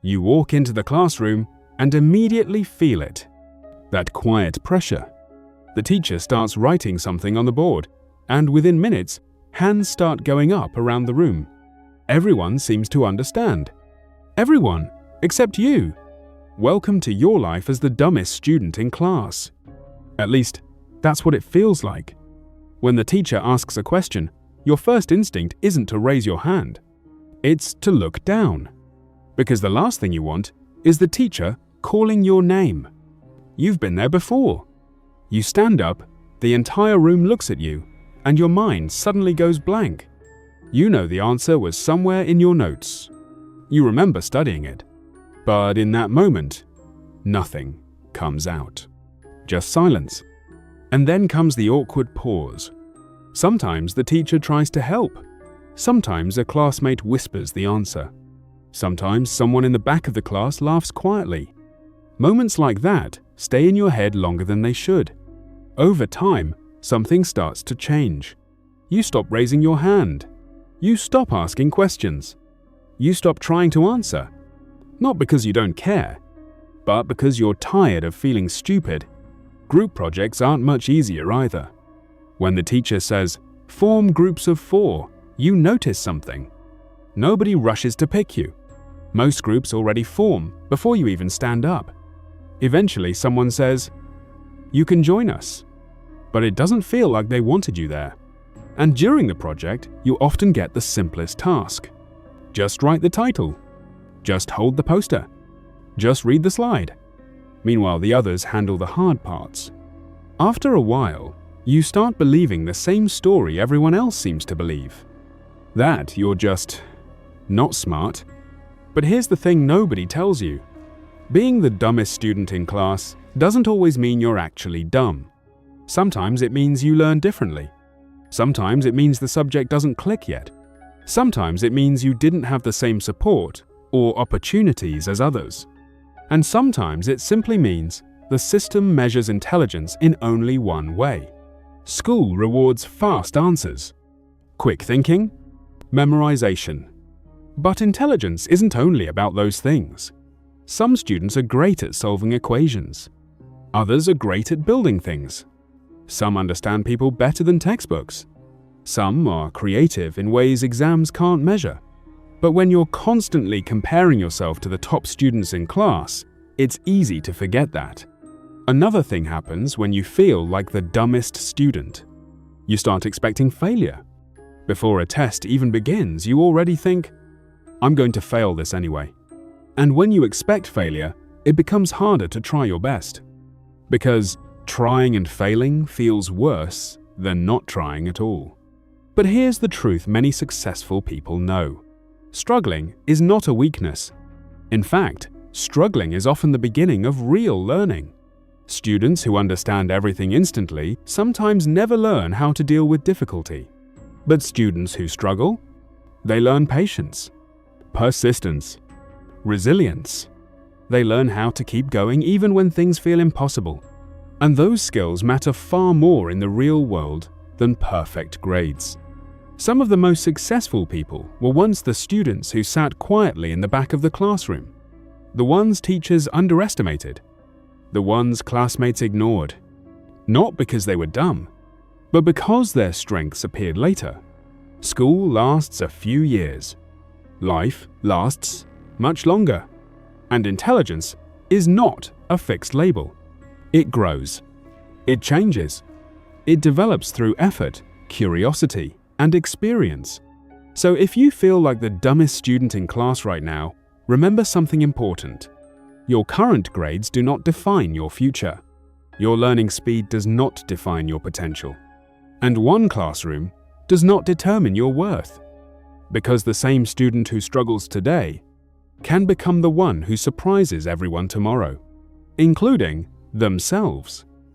You walk into the classroom and immediately feel it. That quiet pressure. The teacher starts writing something on the board, and within minutes, hands start going up around the room. Everyone seems to understand. Everyone, except you. Welcome to your life as the dumbest student in class. At least, that's what it feels like. When the teacher asks a question, your first instinct isn't to raise your hand. It's to look down. Because the last thing you want is the teacher calling your name. You've been there before. You stand up, the entire room looks at you, and your mind suddenly goes blank. You know the answer was somewhere in your notes. You remember studying it. But in that moment, nothing comes out. Just silence. And then comes the awkward pause. Sometimes the teacher tries to help. Sometimes a classmate whispers the answer. Sometimes someone in the back of the class laughs quietly. Moments like that stay in your head longer than they should. Over time, something starts to change. You stop raising your hand. You stop asking questions. You stop trying to answer. Not because you don't care, but because you're tired of feeling stupid. Group projects aren't much easier either. When the teacher says, "Form groups of 4, you notice something. Nobody rushes to pick you. Most groups already form before you even stand up. Eventually someone says, "You can join us." But it doesn't feel like they wanted you there. And during the project, you often get the simplest task. Just write the title. Just hold the poster. Just read the slide. Meanwhile, the others handle the hard parts. After a while, you start believing the same story everyone else seems to believe. That you're just not smart. But here's the thing nobody tells you. Being the dumbest student in class doesn't always mean you're actually dumb. Sometimes it means you learn differently. Sometimes it means the subject doesn't click yet. Sometimes it means you didn't have the same support or opportunities as others. And sometimes it simply means the system measures intelligence in only one way. School rewards fast answers, quick thinking, memorization. But intelligence isn't only about those things. Some students are great at solving equations. Others are great at building things. Some understand people better than textbooks. Some are creative in ways exams can't measure. But when you're constantly comparing yourself to the top students in class, it's easy to forget that. Another thing happens when you feel like the dumbest student. You start expecting failure. Before a test even begins, you already think, "I'm going to fail this anyway." And when you expect failure, it becomes harder to try your best. Because trying and failing feels worse than not trying at all. But here's the truth many successful people know. Struggling is not a weakness. In fact, struggling is often the beginning of real learning. Students who understand everything instantly sometimes never learn how to deal with difficulty. But students who struggle, they learn patience, persistence, resilience. They learn how to keep going even when things feel impossible. And those skills matter far more in the real world than perfect grades. Some of the most successful people were once the students who sat quietly in the back of the classroom, the ones teachers underestimated, the ones classmates ignored. Not because they were dumb, but because their strengths appeared later. School lasts a few years. Life lasts much longer. And intelligence is not a fixed label. It grows. It changes. It develops through effort, curiosity, and experience. So if you feel like the dumbest student in class right now, remember something important. Your current grades do not define your future. Your learning speed does not define your potential. And one classroom does not determine your worth. Because the same student who struggles today can become the one who surprises everyone tomorrow, including themselves.